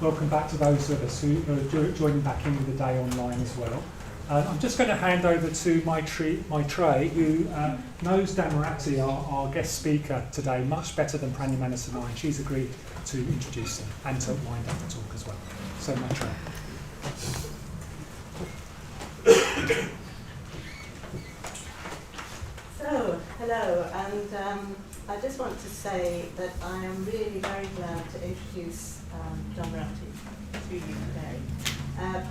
Welcome back to those of us who are joining back in with the day online as well. I'm just going to hand over to Maitreyi, who knows Dhammarati, our guest speaker today, much better than Pranyamanasa and I. She's agreed to introduce him and to wind up the talk as well. So Maitreyi. So, hello, and I just want to say that I am really very glad to introduce Dhammarati to you today,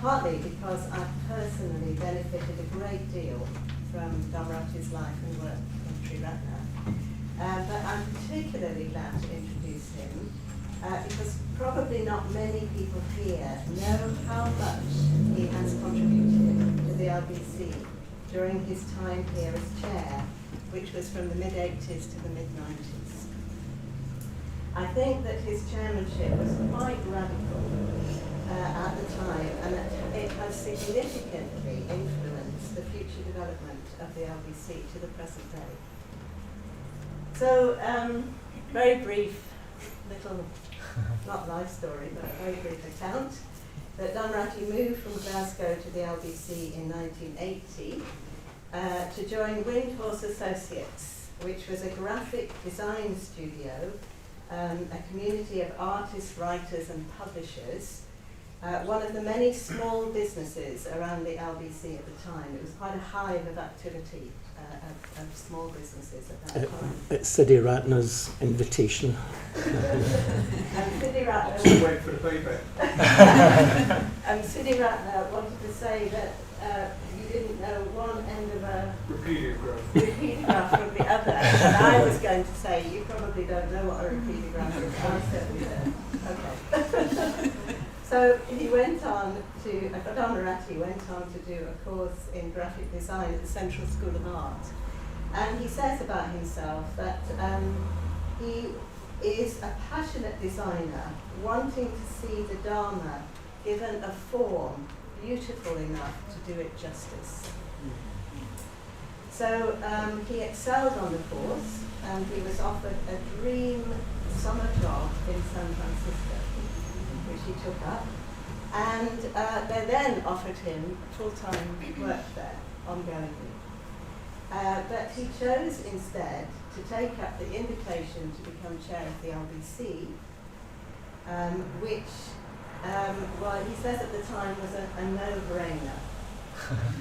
partly because I've personally benefited a great deal from Dhammarati's life and work in Sri Ratna. But I'm particularly glad to introduce him because probably not many people here know how much he has contributed to the LBC during his time here as chair, which was from the mid-80s to the mid-90s. I think that his chairmanship was quite radical at the time, and that it has significantly influenced the future development of the LBC to the present day. So, very brief little, not life story, but a very brief account, that Dhammarati moved from Glasgow to the LBC in 1980 to join Windhorse Associates, which was a graphic design studio, a community of artists, writers and publishers, one of the many small businesses around the LBC at the time. It was quite a hive of activity of small businesses at that time. It's Siddhi Ratna's invitation. And Siddhi Ratna... Still wait for the payback. And Siddhi Ratna wanted to say that you didn't know one end of a repeatograph from the other. And I was going to say, you probably don't know what a repeatograph is. I certainly don't. Okay. So he went on to, Dhammarati went on to do a course in graphic design at the Central School of Art. And he says about himself that he is a passionate designer, wanting to see the Dharma given a form beautiful enough to do it justice. So he excelled on the course, and he was offered a dream summer job in San Francisco, which he took up, and they then offered him full-time work there, ongoingly. But he chose instead to take up the invitation to become chair of the LBC, which, well, he says at the time was a no-brainer,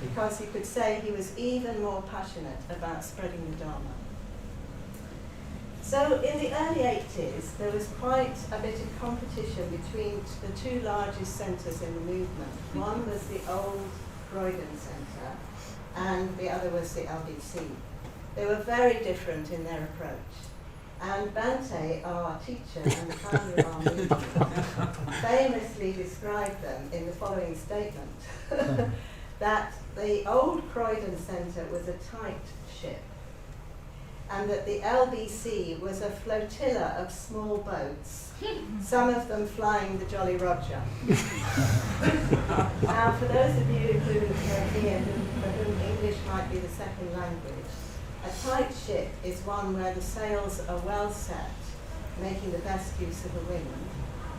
because you could say he was even more passionate about spreading the Dharma. So in the early 80s, there was quite a bit of competition between the two largest centres in the movement. One was the old Croydon Centre, and the other was the LBC. They were very different in their approach. And Bhante, our teacher and the founder of our movement, famously described them in the following statement, that the old Croydon Centre was a tight ship, and that the LBC was a flotilla of small boats, some of them flying the Jolly Roger. Now, for those of you who are here for whom English might be the second language, a tight ship is one where the sails are well set, making the best use of the wind,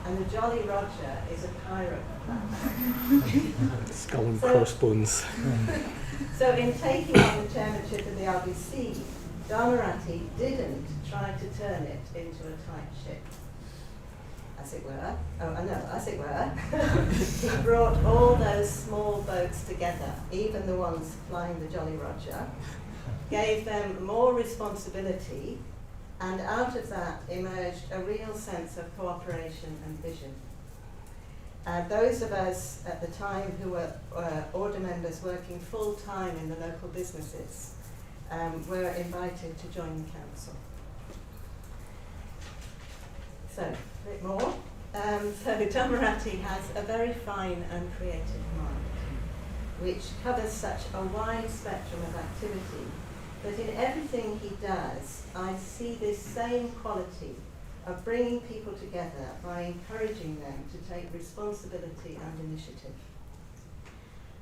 and the Jolly Roger is a pirate craft. Skull and crossbones. So in taking on the chairmanship of the LBC, Dhammarati didn't try to turn it into a tight ship, as it were. Oh, I know, as it were. He brought all those small boats together, even the ones flying the Jolly Roger, gave them more responsibility, and out of that emerged a real sense of cooperation and vision. Those of us at the time who were order members working full-time in the local businesses were invited to join the council. So, a bit more. So Dhammarati has a very fine and creative mind, which covers such a wide spectrum of activity that in everything he does, I see this same quality of bringing people together by encouraging them to take responsibility and initiative.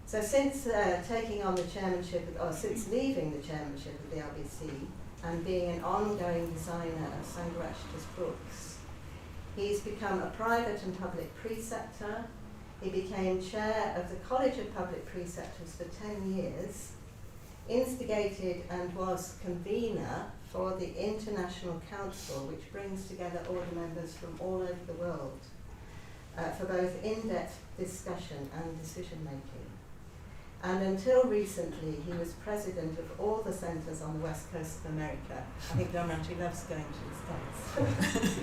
So since taking on the chairmanship, or since leaving the chairmanship of the LBC and being an ongoing designer of Sangharashtra's books, He's become a private and public preceptor. He became chair of the College of Public Preceptors for 10 years, instigated and was convener for the International Council, which brings together order members from all over the world for both in-depth discussion and decision-making. And until recently, he was president of all the centres on the west coast of America. I think Dhammarati loves going to the States.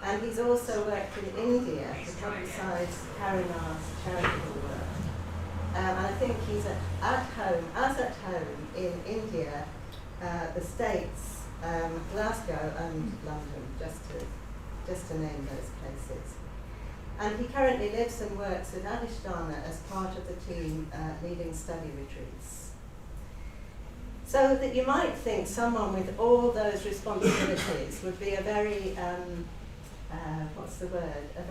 And he's also worked in India to publicise Karunar's charitable work. And I think he's at home in India, the States, Glasgow and London, just to name those places. And he currently lives and works at Adhisthana as part of the team leading study retreats. So that you might think someone with all those responsibilities would be a very, a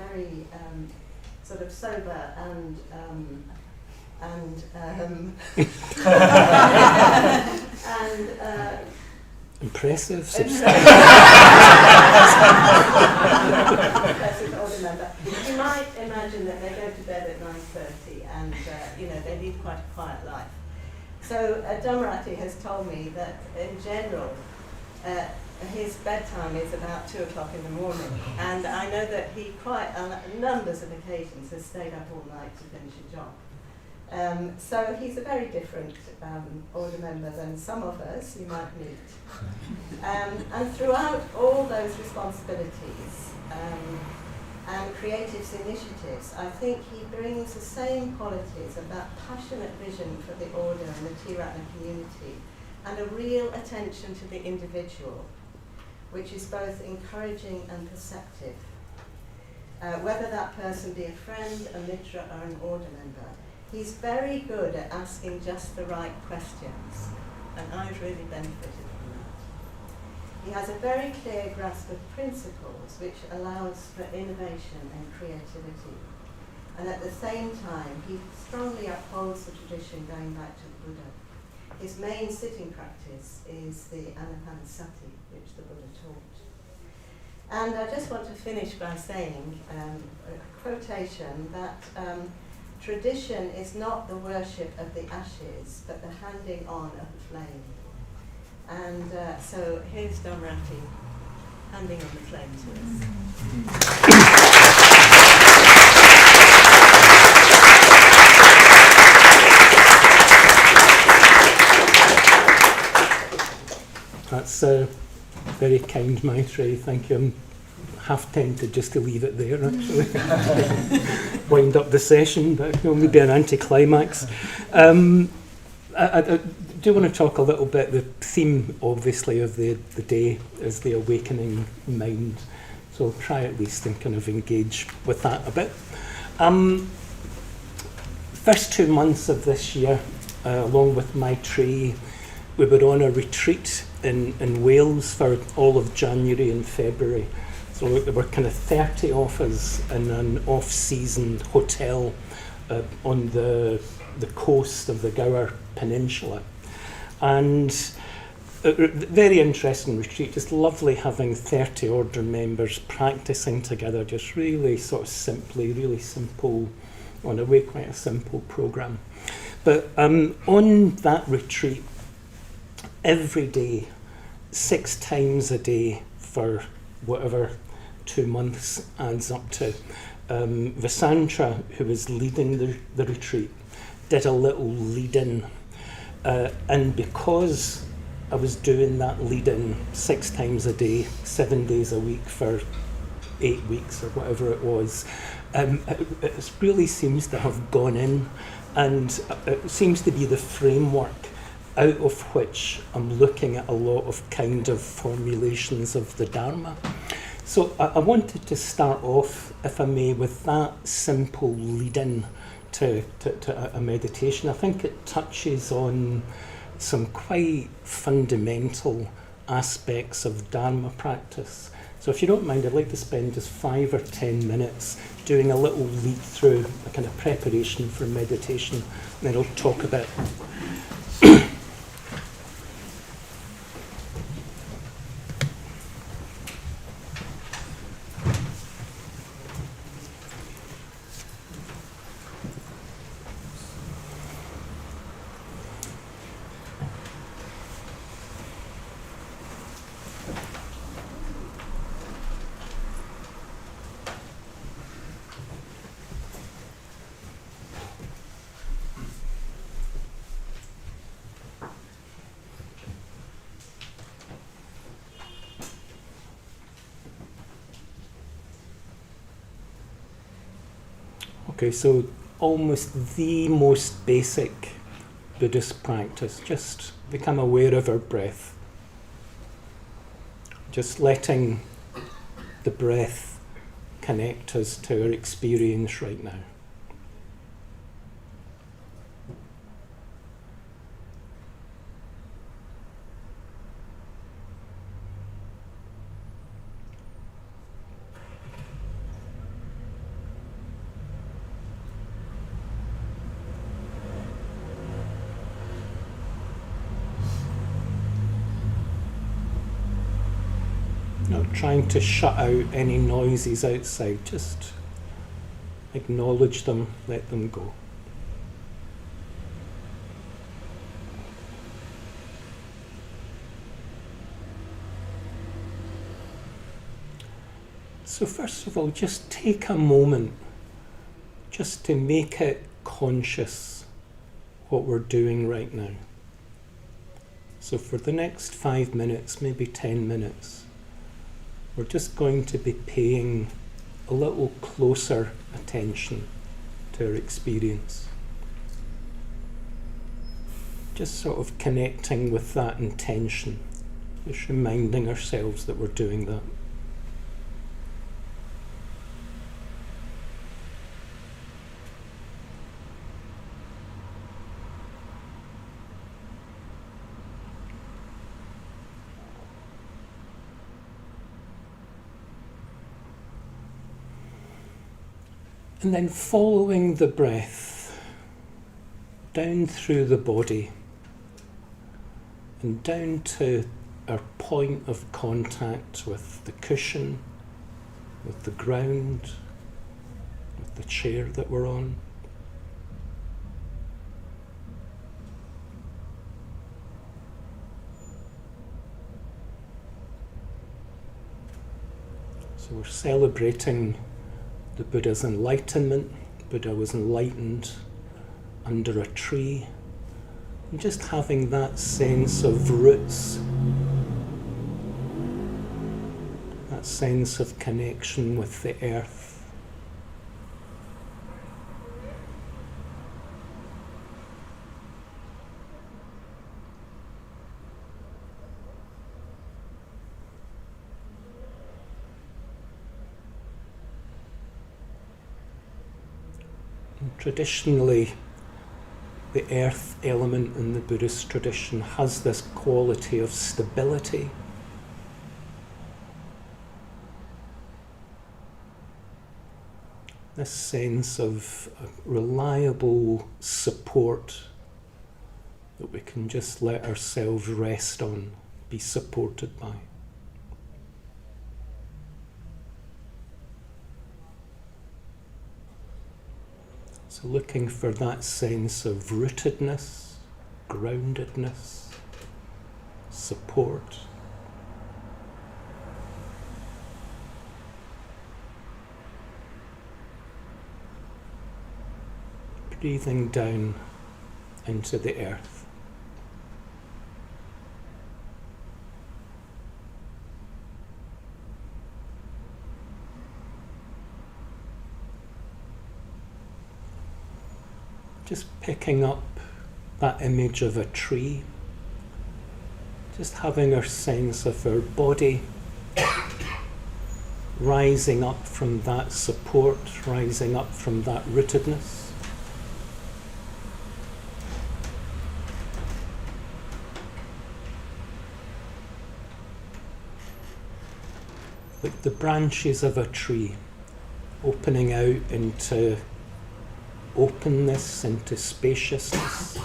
very sort of sober and impressive. Impressive older member. You might imagine that they go to bed at 9:30 and they lead quite a quiet life. So Dhammarati has told me that in general his bedtime is about 2 o'clock in the morning, and I know that he quite on numbers of occasions has stayed up all night to finish a job. So he's a very different order member than some of us you might meet. And throughout all those responsibilities and creative initiatives, I think he brings the same qualities of that passionate vision for the order and the Tiratna community, and a real attention to the individual, which is both encouraging and perceptive. Whether that person be a friend, a mitra, or an order member, he's very good at asking just the right questions, and I've really benefited from that. He has a very clear grasp of principles, which allows for innovation and creativity. And at the same time, he strongly upholds the tradition going back to the Buddha. His main sitting practice is the Anapanasati, which the Buddha taught. And I just want to finish by saying a quotation that tradition is not the worship of the ashes, but the handing on of the flame. And so here's Dhammarati handing on the flame to us. That's very kind, Maitreyi. Thank you. I'm half tempted just to leave it there, actually. Wind up the session, but it'll only be an anticlimax. I do want to talk a little bit. The theme, obviously, of the day is the awakening mind. So I'll try at least and kind of engage with that a bit. First 2 months of this year, along with Maitreyi, we were on a retreat in Wales for all of January and February. So there were kind of 30 of us in an off-season hotel on the coast of the Gower Peninsula. And a very interesting retreat. It's lovely having 30 order members practicing together, just really sort of simply, really simple, on a way quite a simple programme. But on that retreat, every day, 6 times a day for whatever 2 months adds up to, Vasantra, who was leading the retreat, did a little lead-in. And because I was doing that lead-in 6 times a day, 7 days a week for 8 weeks or whatever it was, it really seems to have gone in, and it seems to be the framework out of which I'm looking at a lot of kind of formulations of the Dharma. So I wanted to start off, if I may, with that simple lead-in to a meditation. I think it touches on some quite fundamental aspects of Dharma practice. So if you don't mind, I'd like to spend just 5 or 10 minutes doing a little lead through, a kind of preparation for meditation, and then I'll talk a bit. Okay, so almost the most basic Buddhist practice, just become aware of our breath. Just letting the breath connect us to our experience right now. Not trying to shut out any noises outside, just acknowledge them, let them go. So first of all, just take a moment just to make it conscious what we're doing right now. So for the next 5 minutes, maybe 10 minutes, we're just going to be paying a little closer attention to our experience. Just sort of connecting with that intention, just reminding ourselves that we're doing that. And then following the breath down through the body and down to our point of contact with the cushion, with the ground, with the chair that we're on. So we're celebrating the Buddha's enlightenment. Buddha was enlightened under a tree. And just having that sense of roots, that sense of connection with the earth. Traditionally, the earth element in the Buddhist tradition has this quality of stability. This sense of reliable support that we can just let ourselves rest on, be supported by. So looking for that sense of rootedness, groundedness, support. Breathing down into the earth. Just picking up that image of a tree, just having our sense of our body rising up from that support, rising up from that rootedness. Like the branches of a tree opening out into openness, into spaciousness.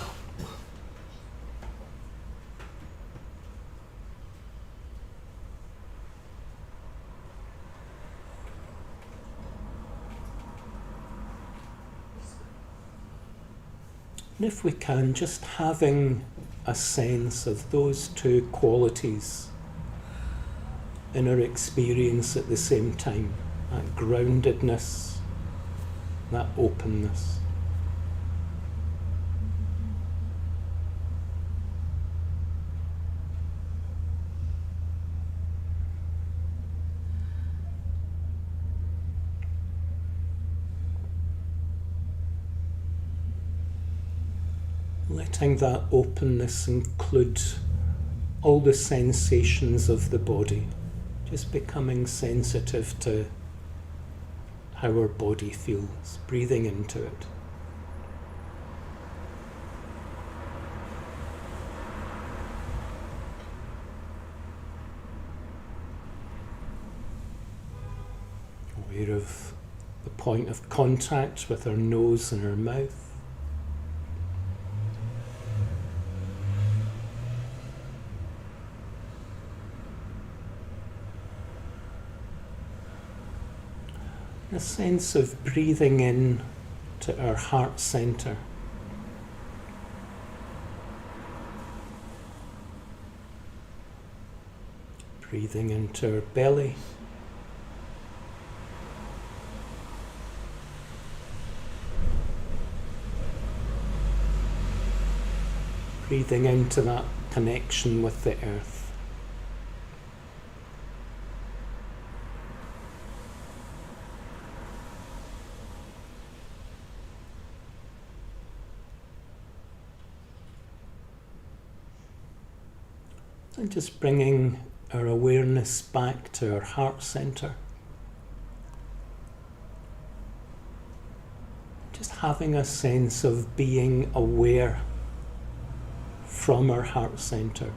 And if we can, just having a sense of those two qualities in our experience at the same time, that groundedness, that openness. letting that openness include all the sensations of the body, just becoming sensitive to how our body feels, breathing into it. Aware of the point of contact with our nose and our mouth. A sense of breathing in to our heart center. Breathing into our belly. Breathing into that connection with the earth. And just bringing our awareness back to our heart center. Just having a sense of being aware from our heart center.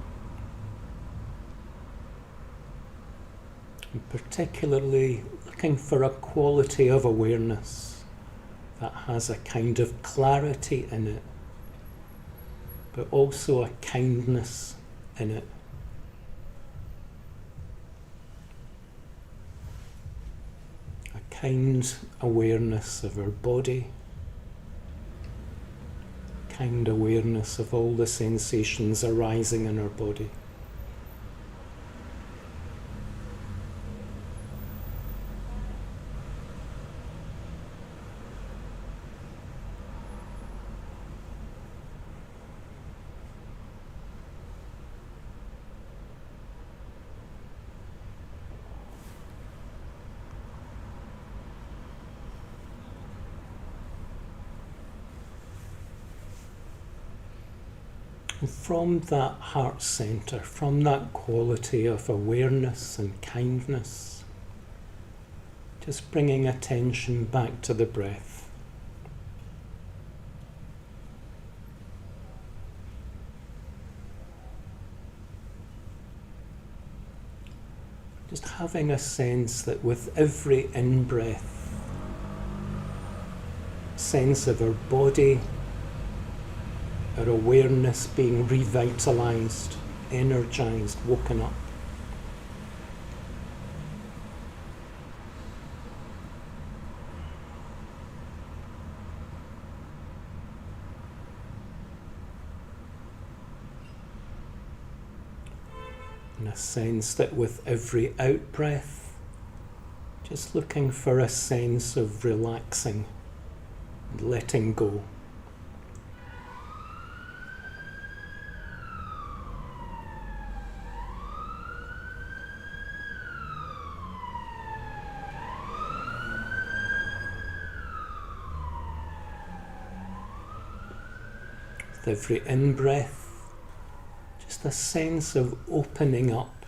And particularly looking for a quality of awareness that has a kind of clarity in it, but also a kindness in it. Kind awareness of our body, kind awareness of all the sensations arising in our body. And from that heart center, from that quality of awareness and kindness, just bringing attention back to the breath. Just having a sense that with every in-breath, sense of our body, our awareness being revitalized, energized, woken up. And a sense that with every out-breath, just looking for a sense of relaxing and letting go. With every in-breath, just a sense of opening up,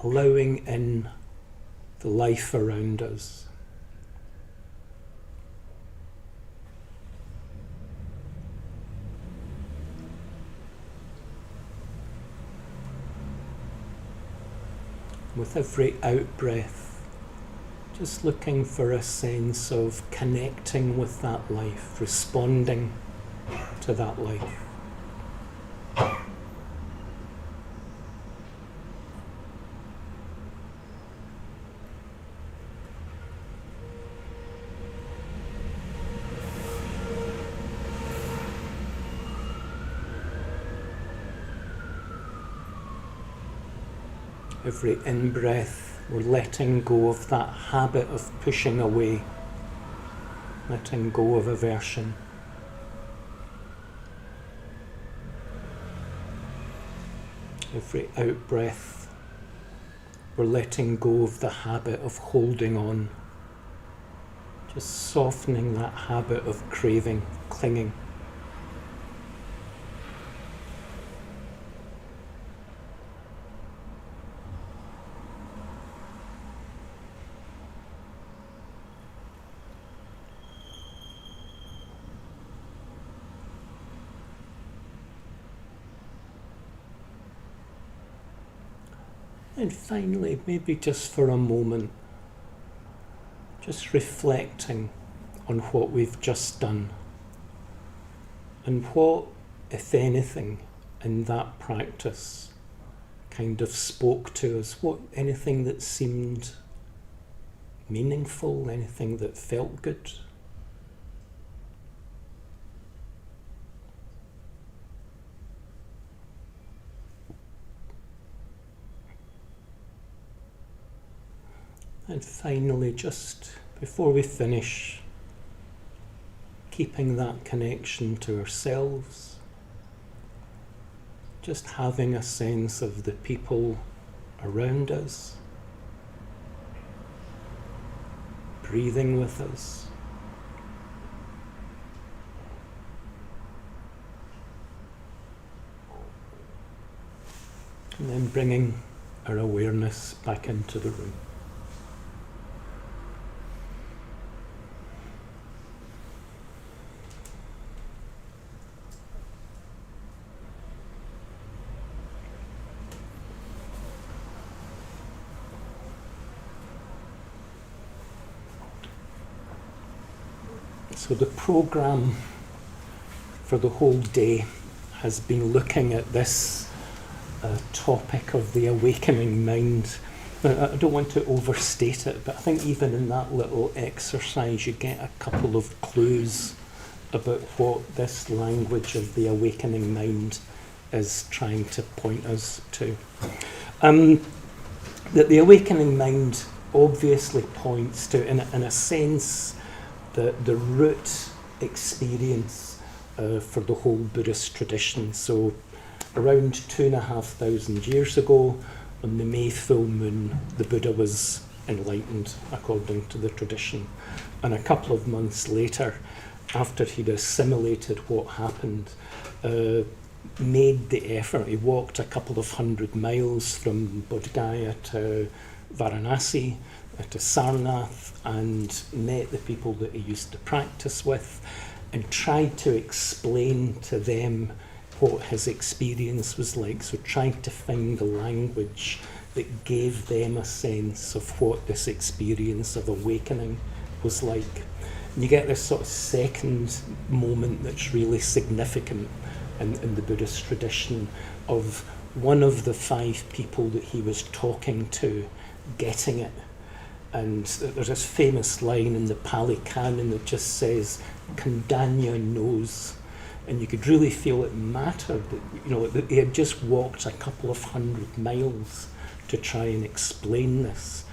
allowing in the life around us. With every out-breath, just looking for a sense of connecting with that life, responding to that life. Every in-breath, we're letting go of that habit of pushing away, letting go of aversion. Every out-breath, we're letting go of the habit of holding on, just softening that habit of craving, clinging. And finally, maybe just for a moment, just reflecting on what we've just done and what, if anything, in that practice kind of spoke to us, anything that seemed meaningful, anything that felt good. And finally, just before we finish, keeping that connection to ourselves, just having a sense of the people around us, breathing with us. And then bringing our awareness back into the room. So the programme for the whole day has been looking at this topic of the awakening mind. I don't want to overstate it, but I think even in that little exercise you get a couple of clues about what this language of the awakening mind is trying to point us to. That the awakening mind obviously points to, in a sense, the root experience for the whole Buddhist tradition. So around 2,500 years ago, on the May full moon, the Buddha was enlightened according to the tradition. And a couple of months later, after he'd assimilated what happened, made the effort. He walked a couple of 100 miles from Bodh Gaya to Varanasi, to Sarnath, and met the people that he used to practice with and tried to explain to them what his experience was like. So tried to find the language that gave them a sense of what this experience of awakening was like. And you get this sort of second moment that's really significant in the Buddhist tradition of one of the 5 people that he was talking to getting it. And there's this famous line in the Pali Canon that just says, Kandanya knows. And you could really feel it mattered that, that he had just walked a couple of 100 miles to try and explain this.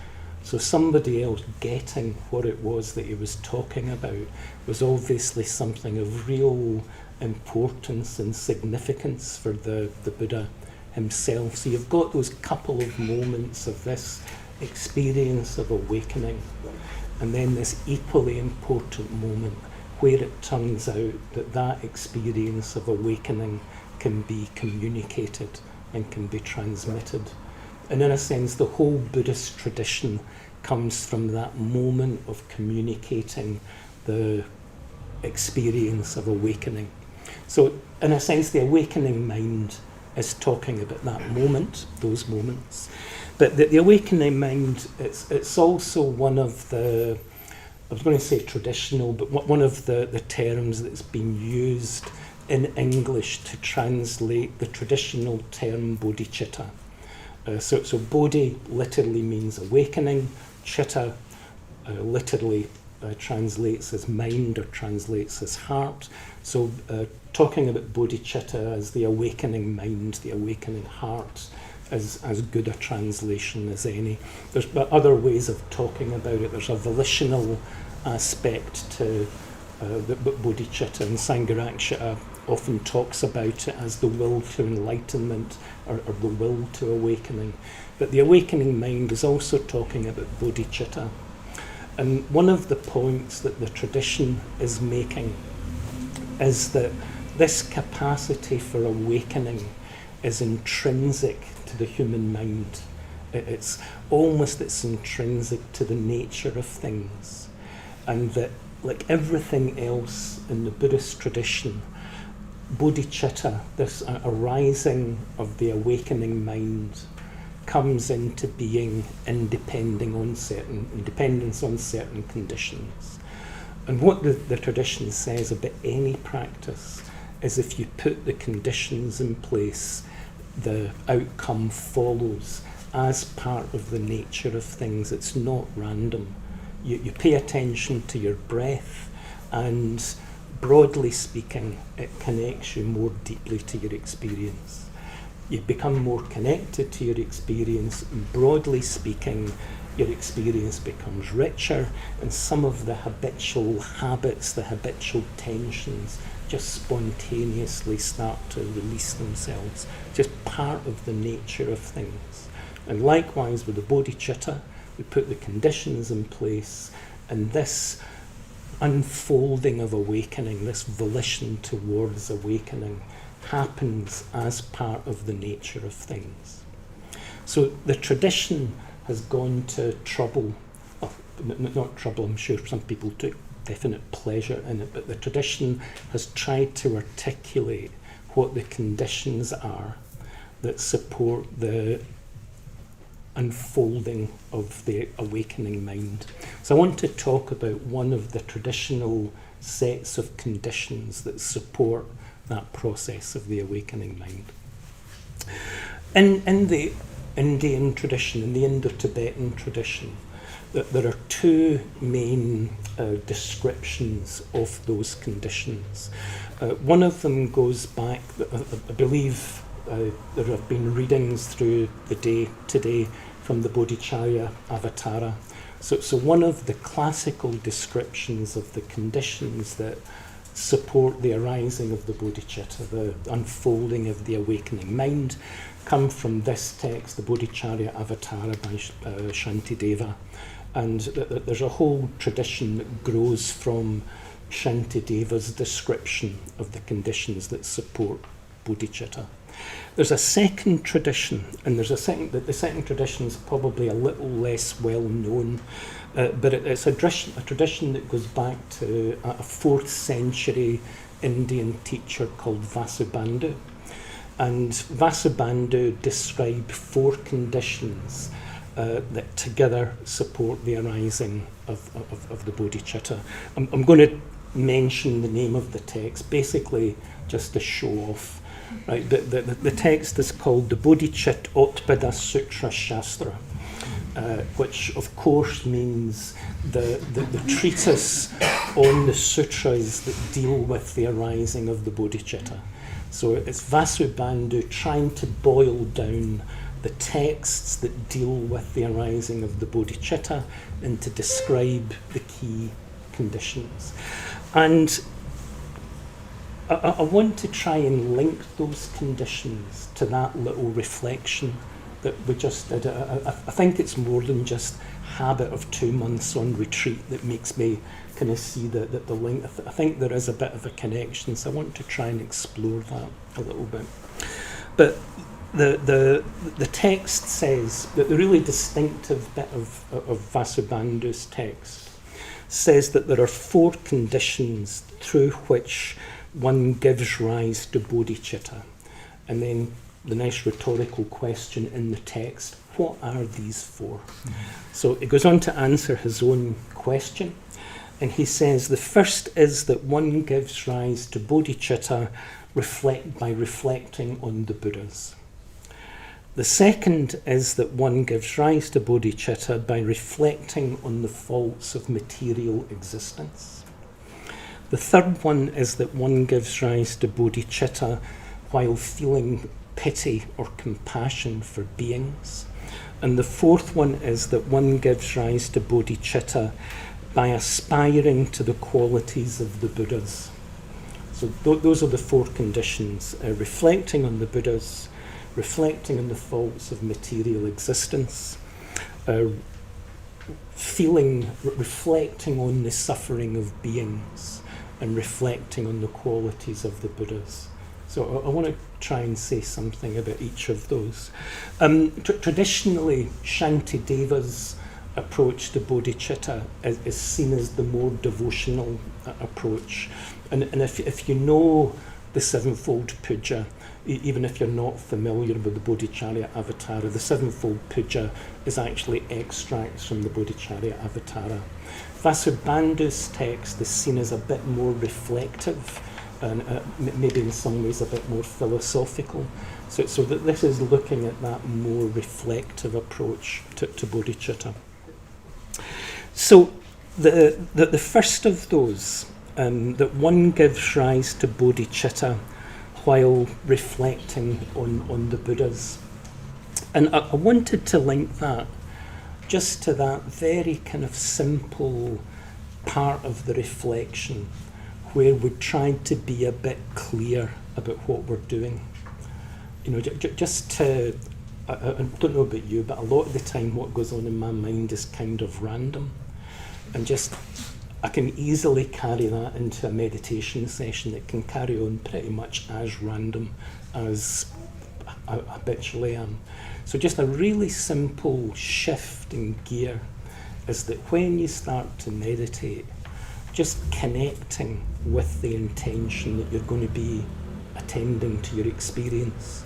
So somebody else getting what it was that he was talking about was obviously something of real importance and significance for the Buddha himself. So you've got those couple of moments of this experience of awakening, and then this equally important moment where it turns out that that experience of awakening can be communicated and can be transmitted. And in a sense, the whole Buddhist tradition comes from that moment of communicating the experience of awakening. So in a sense, the awakening mind is talking about that moment, those moments. But the awakening mind, it's also one of the, I was going to say traditional, but one of the terms that's been used in English to translate the traditional term bodhicitta. So bodhi literally means awakening, chitta literally translates as mind or translates as heart. So talking about bodhicitta as the awakening mind, the awakening heart, as good a translation as any. There's other ways of talking about it. There's a volitional aspect to the bodhicitta, and Sangharakshita often talks about it as the will to enlightenment or the will to awakening. But the awakening mind is also talking about bodhicitta. And one of the points that the tradition is making is that this capacity for awakening is intrinsic to the human mind. It's intrinsic to the nature of things. And that, like everything else in the Buddhist tradition, bodhicitta, this arising of the awakening mind, comes into being in dependence on certain conditions. And what the tradition says about any practice is if you put the conditions in place, the outcome follows as part of the nature of things. It's not random. You pay attention to your breath, and broadly speaking, it connects you more deeply to your experience. You become more connected to your experience, and broadly speaking, your experience becomes richer, and some of the habitual habits, the habitual tensions, just spontaneously start to release themselves, just part of the nature of things. And likewise with the bodhicitta, we put the conditions in place, and this unfolding of awakening, this volition towards awakening, happens as part of the nature of things. So the tradition has gone to trouble, well, not trouble, I'm sure some people took definite pleasure in it, but the tradition has tried to articulate what the conditions are that support the unfolding of the awakening mind. So I want to talk about one of the traditional sets of conditions that support that process of the awakening mind. In the Indian tradition, in the Indo-Tibetan tradition, there are two main descriptions of those conditions. One of them goes back, I believe there have been readings through the day today from the Bodhicharya Avatara. So one of the classical descriptions of the conditions that support the arising of the bodhicitta, the unfolding of the awakening mind, come from this text, the Bodhicharya Avatara by Shantideva. And there's a whole tradition that grows from Shantideva's description of the conditions that support bodhicitta. There's a second tradition, and the second tradition is probably a little less well known, but it's a tradition that goes back to a 4th century Indian teacher called Vasubandhu. And Vasubandhu described 4 conditions that together support the arising of the bodhicitta. I'm going to mention the name of the text, basically just to show off. Right, the text is called the Bodhicit Otpada Sutra Shastra, which of course means the treatise on the sutras that deal with the arising of the bodhicitta. So it's Vasubandhu trying to boil down the texts that deal with the arising of the bodhicitta and to describe the key conditions. And I want to try and link those conditions to that little reflection that we just did. I think it's more than just habit of 2 months on retreat that makes me kind of see the link. I think there is a bit of a connection, so I want to try and explore that a little bit. But the text says that the really distinctive bit of Vasubandhu's text says that there are 4 conditions through which one gives rise to bodhicitta. And then the nice rhetorical question in the text, what are these 4? So it goes on to answer his own question, and he says the first is that one gives rise to bodhicitta by reflecting on the Buddhas. The second is that one gives rise to bodhicitta by reflecting on the faults of material existence. The third one is that one gives rise to bodhicitta while feeling pity or compassion for beings. And the fourth one is that one gives rise to bodhicitta by aspiring to the qualities of the Buddhas. So those are the 4 conditions, reflecting on the Buddhas, reflecting on the faults of material existence, reflecting on the suffering of beings, and reflecting on the qualities of the Buddhas. So I want to try and say something about each of those. Traditionally, Shantideva's approach to bodhicitta is seen as the more devotional approach. And if you know the sevenfold puja. Even if you're not familiar with the Bodhicharya Avatara, the sevenfold puja is actually extracts from the Bodhicharya Avatara. Vasubandhu's text is seen as a bit more reflective and maybe in some ways a bit more philosophical. So that this is looking at that more reflective approach to bodhicitta. So the first of those, that one gives rise to bodhicitta while reflecting on the Buddhas. And I wanted to link that just to that very kind of simple part of the reflection where we tried to be a bit clear about what we're doing. You know, just to, I don't know about you, but a lot of the time what goes on in my mind is kind of random. And just, I can easily carry that into a meditation session that can carry on pretty much as random as I habitually am. So just a really simple shift in gear is that when you start to meditate, just connecting with the intention that you're going to be attending to your experience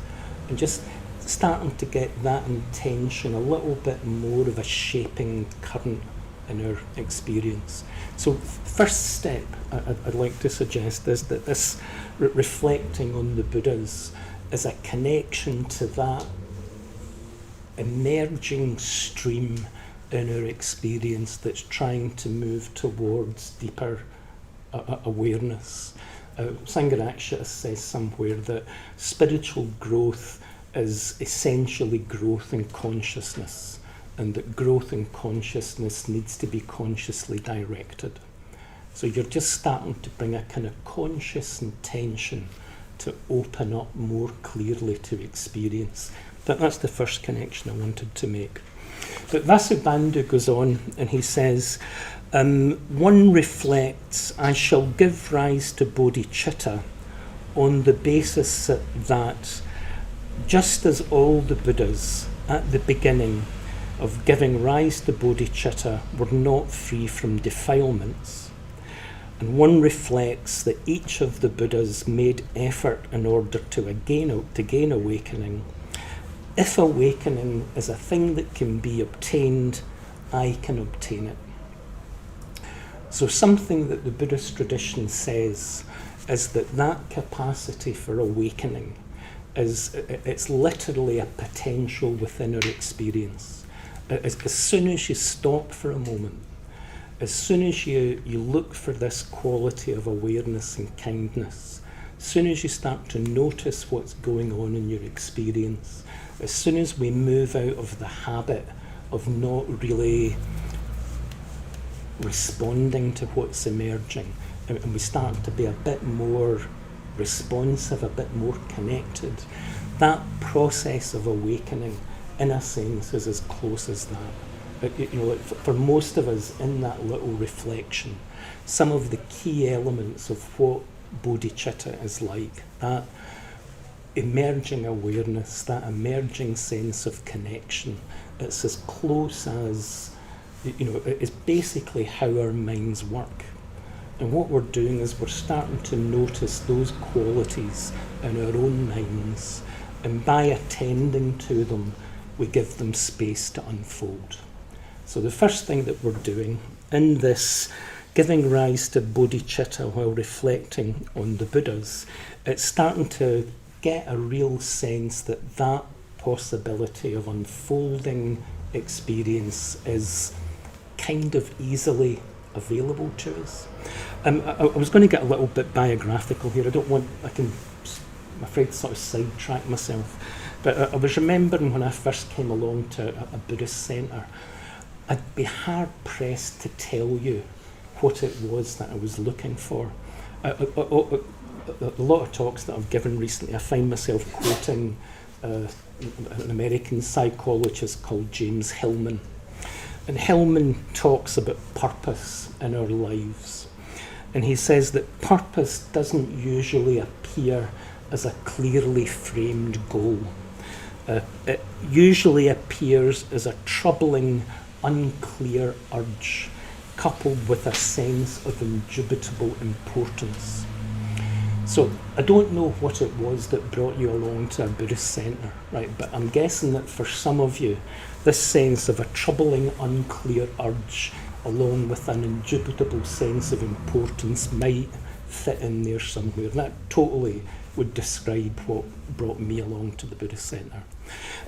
and just starting to get that intention a little bit more of a shaping current in our experience. So first step I'd like to suggest is that this reflecting on the Buddhas is a connection to that emerging stream in our experience that's trying to move towards deeper awareness. Sangharakshita says somewhere that spiritual growth is essentially growth in consciousness, and that growth in consciousness needs to be consciously directed. So you're just starting to bring a kind of conscious intention to open up more clearly to experience. That's the first connection I wanted to make. But Vasubandhu goes on and he says, one reflects, I shall give rise to bodhicitta on the basis that just as all the Buddhas at the beginning of giving rise to bodhicitta were not free from defilements, and one reflects that each of the Buddhas made effort in order to gain awakening. If awakening is a thing that can be obtained, I can obtain it. So something that the Buddhist tradition says is that capacity for awakening it's literally a potential within our experience. As soon as you stop for a moment, as soon as you look for this quality of awareness and kindness, as soon as you start to notice what's going on in your experience, as soon as we move out of the habit of not really responding to what's emerging, and we start to be a bit more responsive, a bit more connected, that process of awakening, in a sense, is as close as that. For most of us in that little reflection, some of the key elements of what bodhicitta is like, that emerging awareness, that emerging sense of connection, it's as close as, it's basically how our minds work. And what we're doing is we're starting to notice those qualities in our own minds, and by attending to them, we give them space to unfold. So the first thing that we're doing in this giving rise to bodhicitta while reflecting on the Buddhas, it's starting to get a real sense that possibility of unfolding experience is kind of easily available to us. I was going to get a little bit biographical here. I'm afraid, sort of sidetrack myself. But I was remembering when I first came along to a Buddhist centre, I'd be hard pressed to tell you what it was that I was looking for. A lot of talks that I've given recently, I find myself quoting an American psychologist called James Hillman. And Hillman talks about purpose in our lives. And he says that purpose doesn't usually appear as a clearly framed goal. It usually appears as a troubling, unclear urge, coupled with a sense of indubitable importance. So I don't know what it was that brought you along to a Buddhist centre, right? But I'm guessing that for some of you, this sense of a troubling, unclear urge, along with an indubitable sense of importance, might fit in there somewhere. And that totally would describe what brought me along to the Buddhist centre.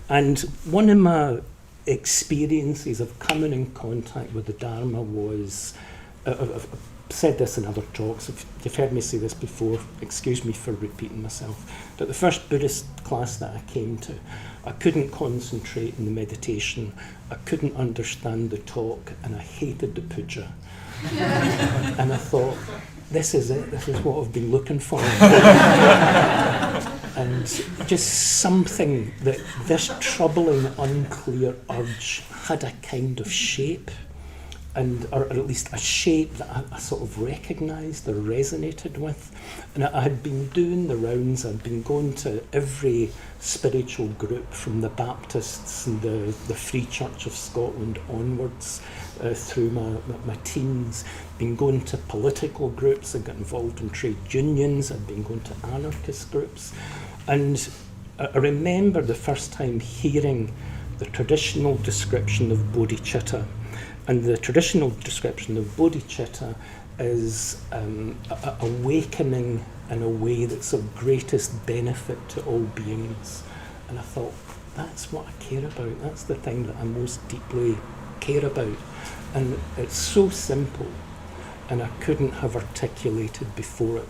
And one of my experiences of coming in contact with the Dharma was, I've said this in other talks, if you've heard me say this before, excuse me for repeating myself, but the first Buddhist class that I came to, I couldn't concentrate in the meditation, I couldn't understand the talk, and I hated the puja. And I thought, this is it, this is what I've been looking for. And just something that this troubling, unclear urge had a kind of shape, or at least a shape that I sort of recognised or resonated with. And I had been doing the rounds, I'd been going to every spiritual group from the Baptists and the Free Church of Scotland onwards through my teens, been going to political groups, I'd got involved in trade unions, I'd been going to anarchist groups. And I remember the first time hearing the traditional description of bodhicitta. And the traditional description of bodhicitta is awakening in a way that's of greatest benefit to all beings. And I thought, that's what I care about. That's the thing that I most deeply care about. And it's so simple, and I couldn't have articulated before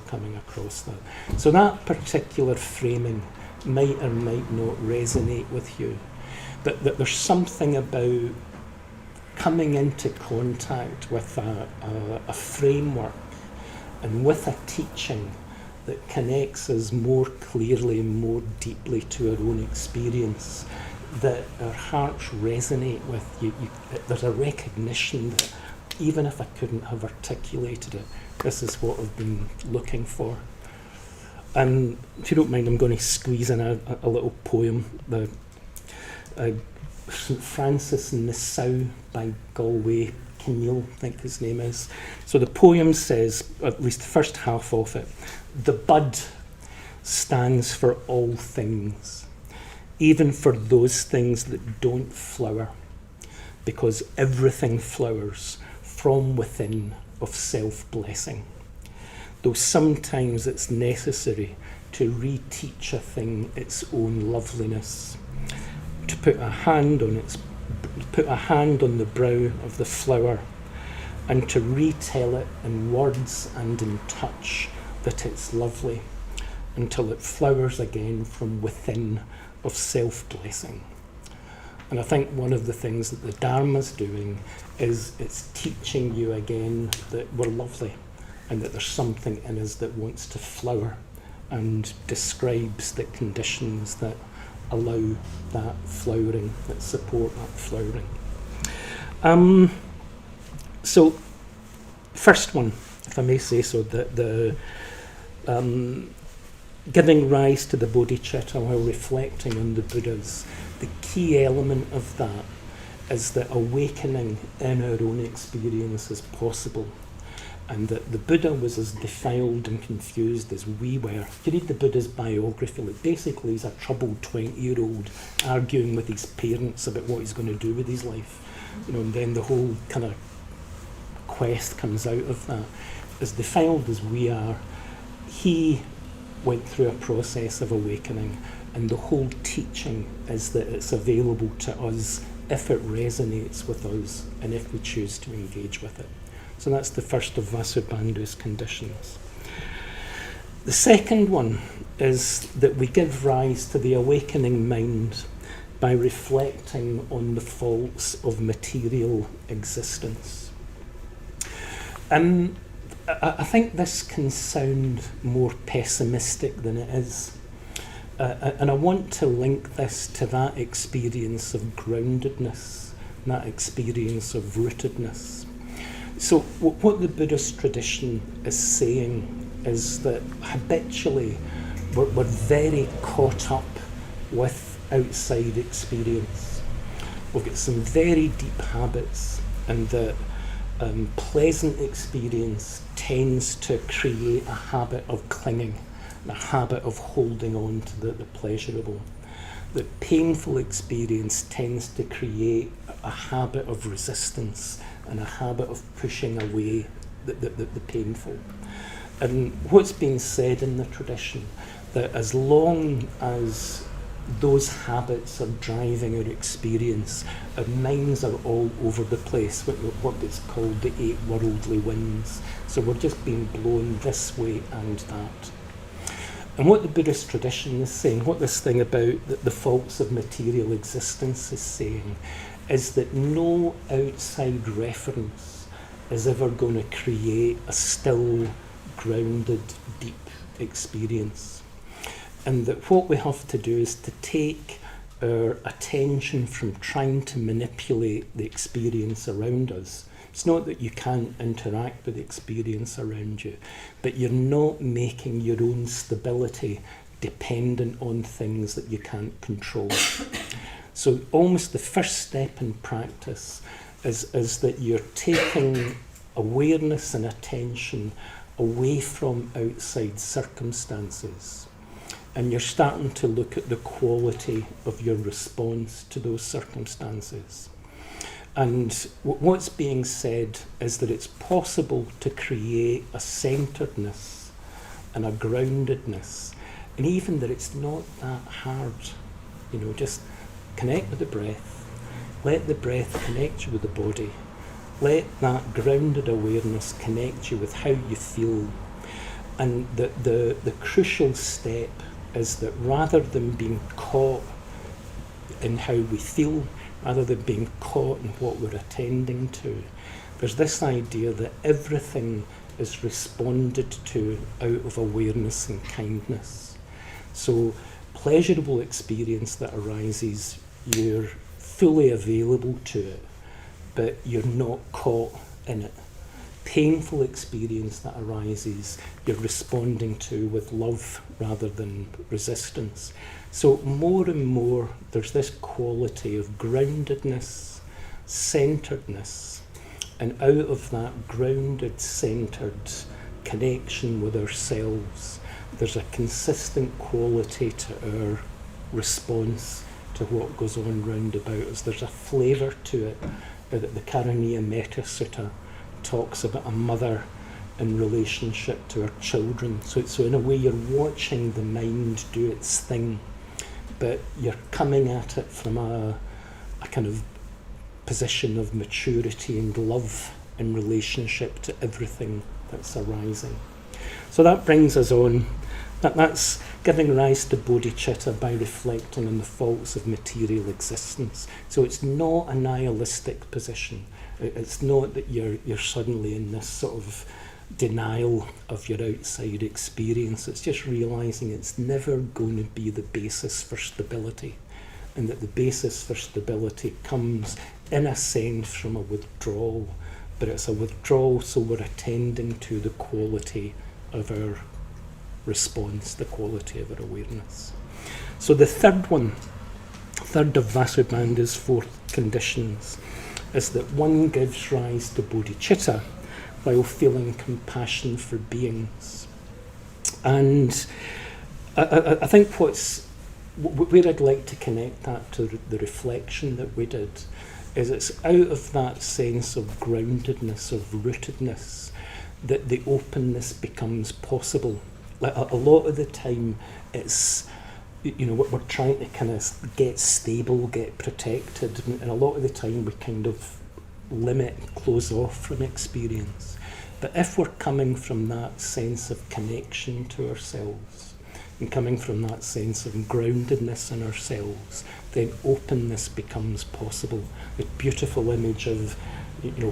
coming across that. So that particular framing might or might not resonate with you. But that there's something about coming into contact with a framework and with a teaching that connects us more clearly and more deeply to our own experience, that our hearts resonate with. There's a recognition that even if I couldn't have articulated it, this is what I've been looking for. And if you don't mind, I'm going to squeeze in a little poem. St Francis Nassau by Galway Kinneal, I think his name is. So the poem says, at least the first half of it, the bud stands for all things, even for those things that don't flower, because everything flowers from within of self-blessing. Though sometimes it's necessary to reteach a thing its own loveliness, to put a hand on the brow of the flower, and to retell it in words and in touch that it's lovely, until it flowers again from within of self-blessing. And I think one of the things that the Dharma's doing is it's teaching you again that we're lovely, and that there's something in us that wants to flower, and describes the conditions that allow that flowering, that support that flowering. So, first one, if I may say so, the giving rise to the bodhicitta while reflecting on the Buddhas, the key element of that is that awakening in our own experience is possible, and that the Buddha was as defiled and confused as we were. If you read the Buddha's biography, like basically he's a troubled 20-year-old arguing with his parents about what he's going to do with his life. And then the whole kind of quest comes out of that. As defiled as we are, he went through a process of awakening, and the whole teaching is that it's available to us if it resonates with us and if we choose to engage with it. So that's the first of Vasubandhu's conditions. The second one is that we give rise to the awakening mind by reflecting on the faults of material existence. I think this can sound more pessimistic than it is. And I want to link this to that experience of groundedness, that experience of rootedness. So what the Buddhist tradition is saying is that habitually we're very caught up with outside experience. We've got some very deep habits, and that pleasant experience tends to create a habit of clinging, a habit of holding on to the pleasurable. The painful experience tends to create a habit of resistance and a habit of pushing away the painful. And what's been said in the tradition, that as long as those habits are driving our experience, our minds are all over the place, what is called the 8 worldly winds. So we're just being blown this way and that. And what the Buddhist tradition is saying, what this thing about the faults of material existence is saying, is that no outside reference is ever going to create a still, grounded, deep experience. And that what we have to do is to take our attention from trying to manipulate the experience around us. It's not that you can't interact with the experience around you, but you're not making your own stability dependent on things that you can't control. So almost the first step in practice is that you're taking awareness and attention away from outside circumstances, and you're starting to look at the quality of your response to those circumstances. And what's being said is that it's possible to create a centeredness and a groundedness, and even that it's not that hard. Just connect with the breath, let the breath connect you with the body, let that grounded awareness connect you with how you feel. And the crucial step is that rather than being caught in how we feel, rather than being caught in what we're attending to, there's this idea that everything is responded to out of awareness and kindness. So pleasurable experience that arises, you're fully available to it, but you're not caught in it. Painful experience that arises, you're responding to with love rather than resistance. So more and more there's this quality of groundedness, centeredness, and out of that grounded, centered connection with ourselves, there's a consistent quality to our response to what goes on round about us. There's a flavour to it. The Karaniya Metta Sutta talks about a mother in relationship to her children. So in a way you're watching the mind do its thing, but you're coming at it from a kind of position of maturity and love in relationship to everything that's arising. So that brings us on. That's giving rise to bodhicitta by reflecting on the faults of material existence. So it's not a nihilistic position. It's not that you're suddenly in this sort of denial of your outside experience. It's just realising it's never going to be the basis for stability, and that the basis for stability comes in a sense from a withdrawal, but it's a withdrawal so we're attending to the quality of our response, the quality of our awareness. So the third of Vasubandhu's 4 conditions, is that one gives rise to bodhicitta while feeling compassion for beings. And I think where I'd like to connect that to the reflection that we did, is it's out of that sense of groundedness, of rootedness, that the openness becomes possible. Like a lot of the time it's, we're trying to kind of get stable, get protected, and a lot of the time we kind of limit, close off from experience. But if we're coming from that sense of connection to ourselves, and coming from that sense of groundedness in ourselves, then openness becomes possible. The beautiful image of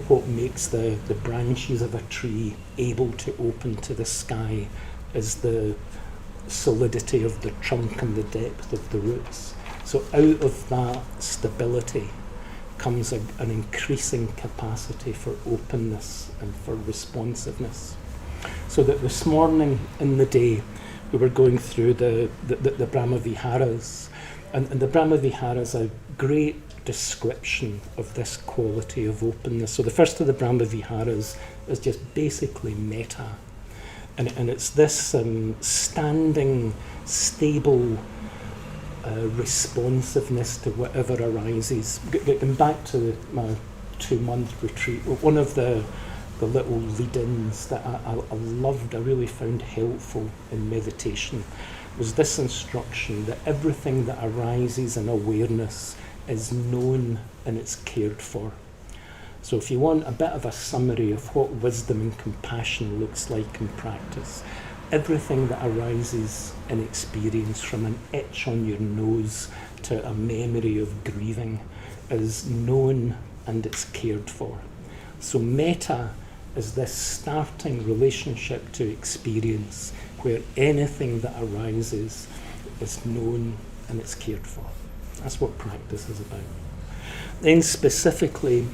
what makes the branches of a tree able to open to the sky is the solidity of the trunk and the depth of the roots. So out of that stability comes an increasing capacity for openness and for responsiveness. So that this morning in the day we were going through the Brahma Viharas, and the Brahma Viharas are great description of this quality of openness. So the first of the Brahma Viharas is just basically metta. And it's this standing, stable responsiveness to whatever arises. Going back to my 2-month retreat, one of the little lead-ins that I loved, I really found helpful in meditation, was this instruction that everything that arises in awareness is known and it's cared for. So if you want a bit of a summary of what wisdom and compassion looks like in practice, everything that arises in experience, from an itch on your nose to a memory of grieving, is known and it's cared for. So metta is this starting relationship to experience where anything that arises is known and it's cared for. That's what practice is about. Then specifically,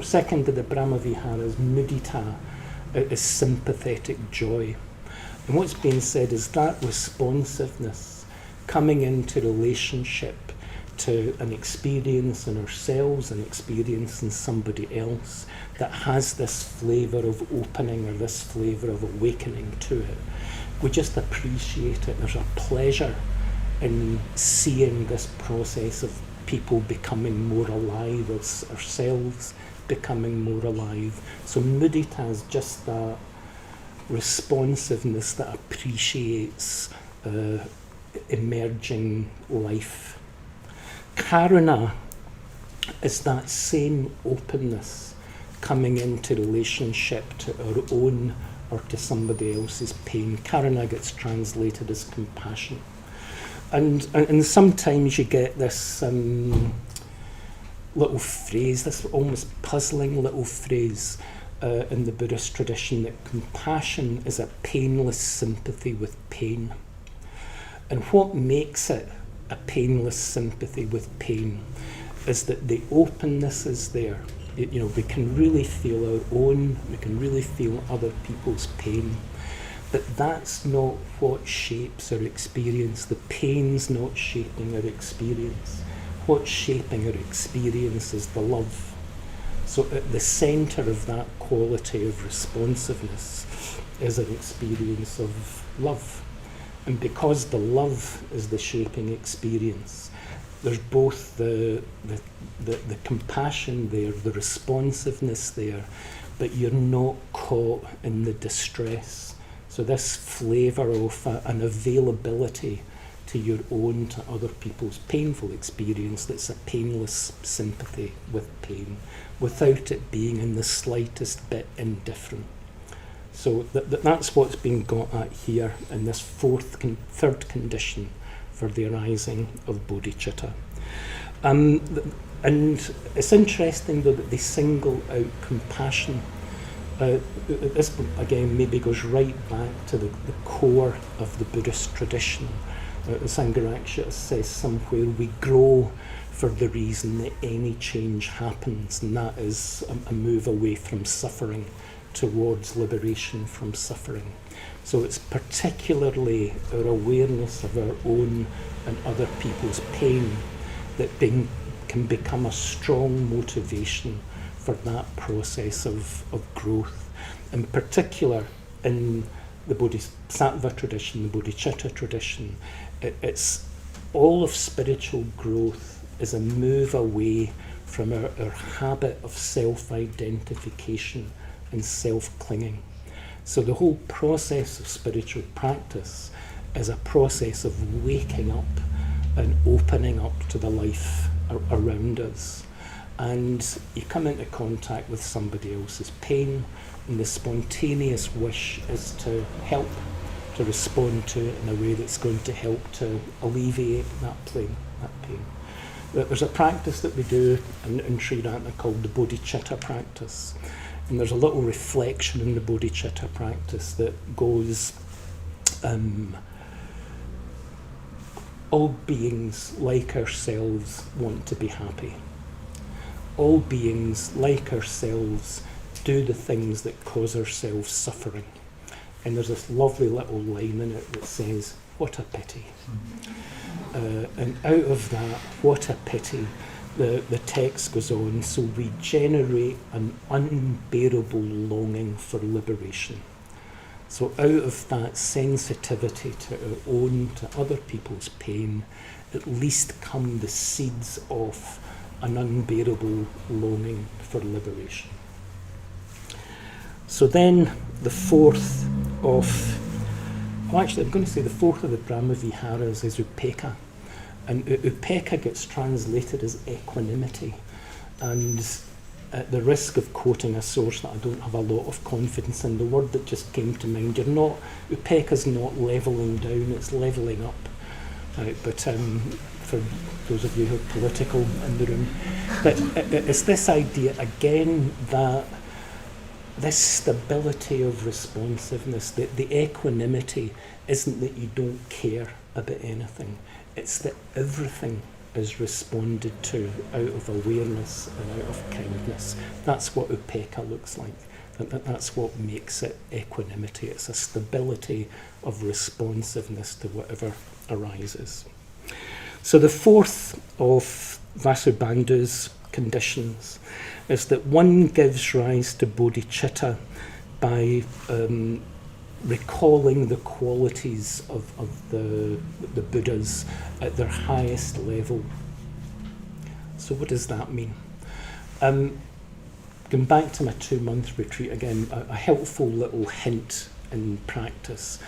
second of the Brahma Viharas, mudita, is sympathetic joy. And what's being said is that responsiveness, coming into relationship to an experience in ourselves, an experience in somebody else, that has this flavour of opening or this flavour of awakening to it. We just appreciate it. There's a pleasure in seeing this process of people becoming more alive, ourselves becoming more alive. So mudita is just that responsiveness that appreciates emerging life. Karuna is that same openness coming into relationship to our own or to somebody else's pain. Karuna gets translated as compassion. And sometimes you get this little phrase, this almost puzzling little phrase in the Buddhist tradition, that compassion is a painless sympathy with pain. And what makes it a painless sympathy with pain is that the openness is there. You know, we can really feel our own, we can really feel other people's pain. But that's not what shapes our experience. The pain's not shaping our experience. What's shaping our experience is the love. So at the centre of that quality of responsiveness is an experience of love. And because the love is the shaping experience, there's both the compassion there, the responsiveness there, but you're not caught in the distress. So this flavour of an availability to your own, to other people's painful experience, that's a painless sympathy with pain, without it being in the slightest bit indifferent. So that's what's being got at here in this third condition for the arising of bodhicitta. And it's interesting though that they single out compassion. This again maybe goes right back to the core of the Buddhist tradition. Sangharakshita says somewhere, we grow for the reason that any change happens, and that is a move away from suffering towards liberation from suffering. So it's particularly our awareness of our own and other people's pain that can become a strong motivation for that process of growth. In particular, in the Bodhisattva tradition, the Bodhicitta tradition, it's all of spiritual growth is a move away from our habit of self-identification and self-clinging. So the whole process of spiritual practice is a process of waking up and opening up to the life around us. And you come into contact with somebody else's pain, and the spontaneous wish is to help, to respond to it in a way that's going to help to alleviate that pain. There's a practice that we do in Sri Lanka called the bodhicitta practice. And there's a little reflection in the bodhicitta practice that goes, all beings like ourselves want to be happy. All beings like ourselves do the things that cause ourselves suffering. And there's this lovely little line in it that says, what a pity. And out of that, what a pity, the text goes on, so we generate an unbearable longing for liberation. So out of that sensitivity to our own, to other people's pain, at least come the seeds of an unbearable longing for liberation. So then the fourth of, well actually I'm going to say the fourth of the Brahmaviharas is Upekkha. And Upekkha gets translated as equanimity. And at the risk of quoting a source that I don't have a lot of confidence in, the word that just came to mind, Upekkha's not levelling down, it's levelling up. Right, but for those of you who are political in the room, but it's this idea again that this stability of responsiveness, the equanimity isn't that you don't care about anything, it's that everything is responded to out of awareness and out of kindness. That's what Upekkha looks like. That's what makes it equanimity. It's a stability of responsiveness to whatever arises. So the fourth of Vasubandhu's conditions is that one gives rise to bodhicitta by recalling the qualities of the Buddhas at their highest level. So what does that mean? Going back to my 2-month retreat again, a helpful little hint in practice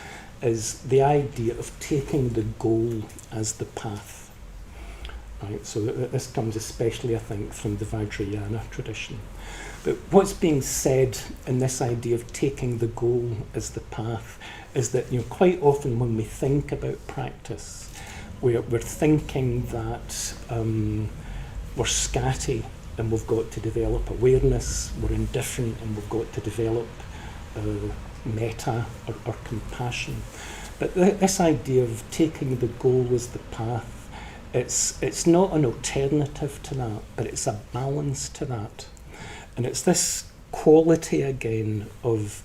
is the idea of taking the goal as the path. Right, so this comes especially, I think, from the Vajrayana tradition. But what's being said in this idea of taking the goal as the path is that, quite often when we think about practice, we're thinking that we're scatty and we've got to develop awareness, we're indifferent and we've got to develop metta or compassion. But this idea of taking the goal as the path, it's not an alternative to that, but it's a balance to that. And it's this quality again of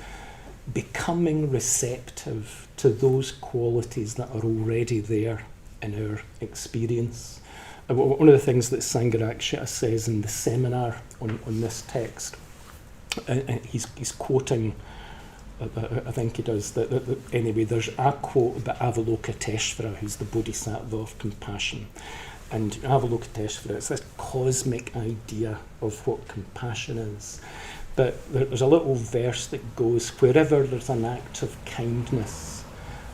becoming receptive to those qualities that are already there in our experience. One of the things that Sangharakshita says in the seminar on this text, he's quoting, I think he does, that anyway, there's a quote about Avalokiteshvara, who's the Bodhisattva of compassion. And Avalokiteshvara, it's this cosmic idea of what compassion is. But there's a little verse that goes, wherever there's an act of kindness,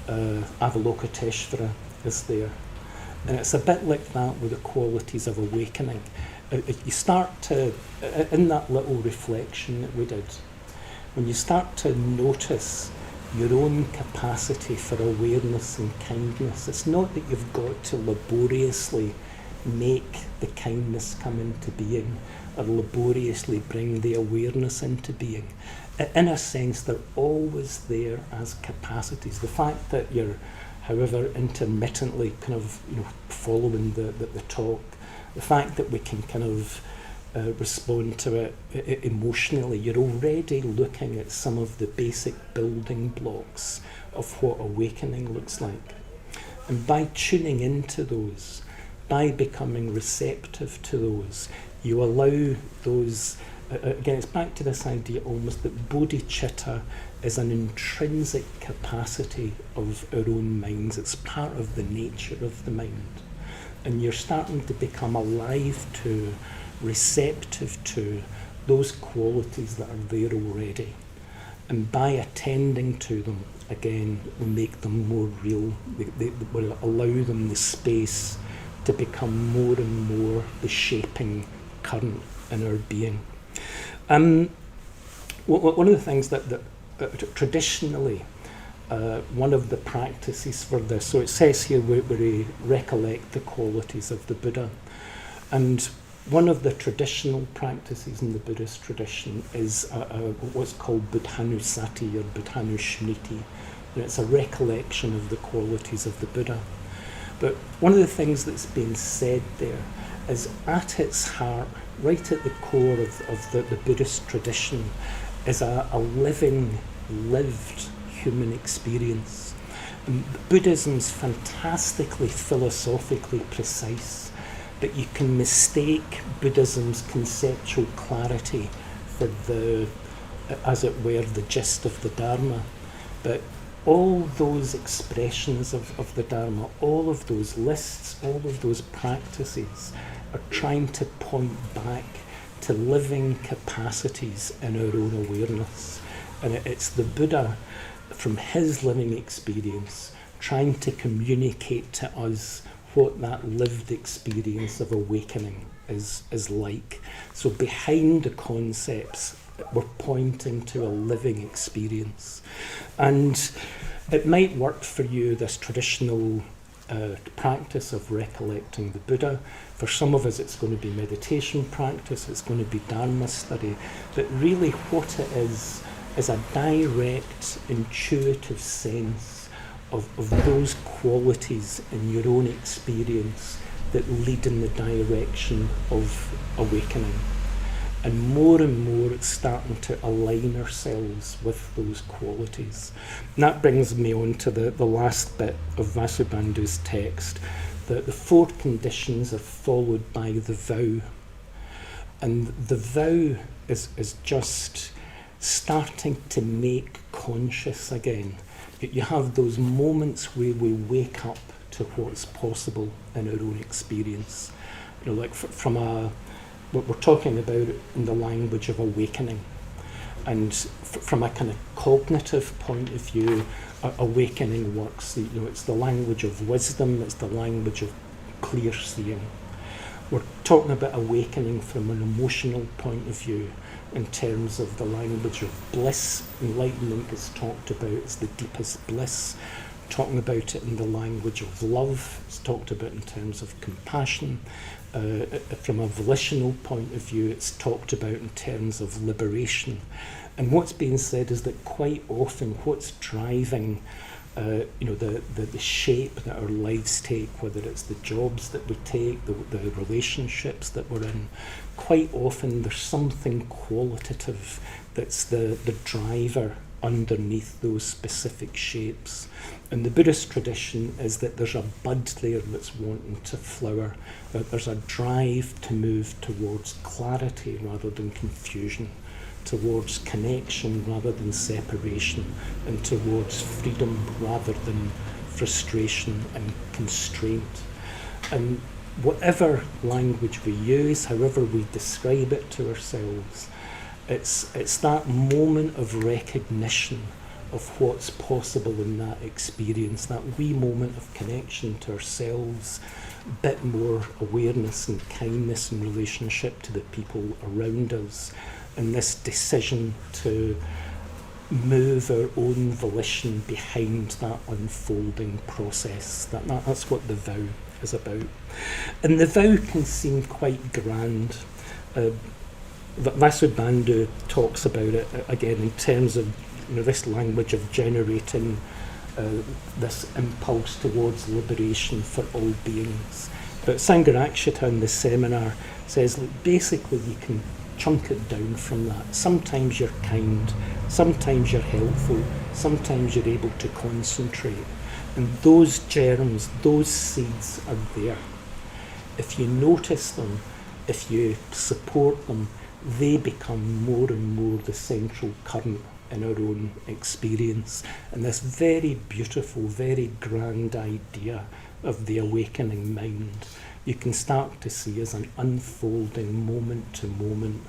Avalokiteshvara is there. And it's a bit like that with the qualities of awakening. You start to, in that little reflection that we did, when you start to notice your own capacity for awareness and kindness, it's not that you've got to laboriously make the kindness come into being or laboriously bring the awareness into being. In a sense, they're always there as capacities. The fact that you're, however, intermittently kind of following the talk, the fact that we can kind of respond to it emotionally, you're already looking at some of the basic building blocks of what awakening looks like. And by tuning into those, by becoming receptive to those, you allow those, again, it's back to this idea almost that bodhicitta is an intrinsic capacity of our own minds. It's part of the nature of the mind. And you're starting to become alive to, receptive to those qualities that are there already. And by attending to them, again, we make them more real. They will allow them the space to become more and more the shaping current in our being. One of the things that traditionally, one of the practices for this, so it says here where we recollect the qualities of the Buddha, and one of the traditional practices in the Buddhist tradition is what's called Buddhanusati or Buddhanusmriti, and it's a recollection of the qualities of the Buddha. But one of the things that's being said there is at its heart, right at the core of the Buddhist tradition, is a living, lived human experience. And Buddhism's fantastically philosophically precise. but you can mistake Buddhism's conceptual clarity for the, as it were, the gist of the Dharma. But all those expressions of the Dharma, all of those lists, all of those practices are trying to point back to living capacities in our own awareness. And it's the Buddha, from his living experience, trying to communicate to us what that lived experience of awakening is like. So behind the concepts, we're pointing to a living experience. And it might work for you, this traditional practice of recollecting the Buddha. For some of us it's going to be meditation practice, it's going to be Dharma study, but really what it is a direct, intuitive sense of those qualities in your own experience that lead in the direction of awakening. And more it's starting to align ourselves with those qualities. And that brings me on to the last bit of Vasubandhu's text, that the 4 conditions are followed by the vow. And the vow is just starting to make conscious again. You have those moments where we wake up to what's possible in our own experience. You know, like from what we're talking about in the language of awakening. And from a kind of cognitive point of view, awakening works. You know, it's the language of wisdom, it's the language of clear seeing. We're talking about awakening from an emotional point of view in terms of the language of bliss. Enlightenment is talked about as the deepest bliss. Talking about it in the language of love, it's talked about in terms of compassion. From a volitional point of view, it's talked about in terms of liberation. And what's being said is that quite often what's driving the shape that our lives take, whether it's the jobs that we take, the relationships that we're in, quite often there's something qualitative that's the driver underneath those specific shapes. And the Buddhist tradition is that there's a bud there that's wanting to flower, that there's a drive to move towards clarity rather than confusion, towards connection rather than separation, and towards freedom rather than frustration and constraint. And whatever language we use, however we describe it to ourselves, it's that moment of recognition of what's possible in that experience, that wee moment of connection to ourselves, a bit more awareness and kindness in relationship to the people around us, and this decision to move our own volition behind that unfolding process. That's what the vow is about. And the vow can seem quite grand. Vasubandhu talks about it again in terms of this language of generating this impulse towards liberation for all beings. But Sangharakshita in the seminar says that basically you can chunk it down from that. Sometimes you're kind, sometimes you're helpful, sometimes you're able to concentrate. And those germs, those seeds are there. If you notice them, if you support them, they become more and more the central current in our own experience. And this very beautiful, very grand idea of the awakening mind, you can start to see as an unfolding moment-to-moment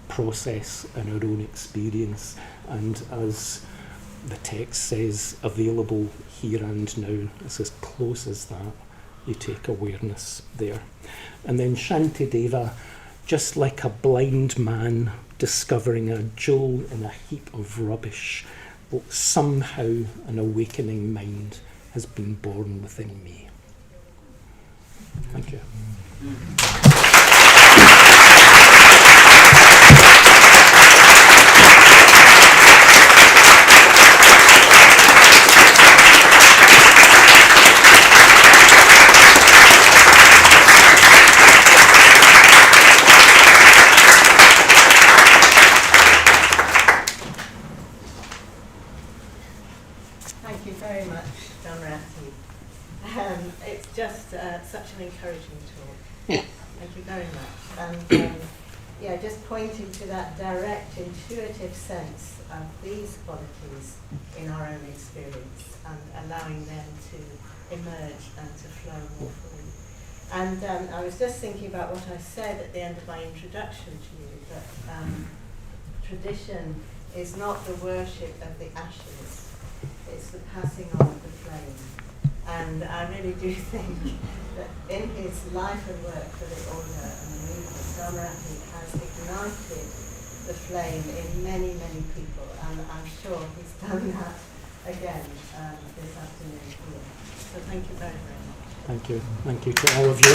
process in our own experience. And as the text says, available here and now, it's as close as that. You take awareness there. And then Shantideva, just like a blind man discovering a jewel in a heap of rubbish, somehow an awakening mind has been born within me. Thank you. Thank you very much, Dhammarati. It's just such an encouraging talk. Thank you very much. And yeah, just pointing to that direct, intuitive sense of these qualities in our own experience and allowing them to emerge and to flow more fully. And I was just thinking about what I said at the end of my introduction to you, that tradition is not the worship of the ashes, it's the passing on of the flame. And I really do think that in his life and work for the order and the movement, Dhammarati has ignited the flame in many, many people, and I'm sure he's done that again this afternoon here. So thank you very, very much. Thank you. Thank you to all of you.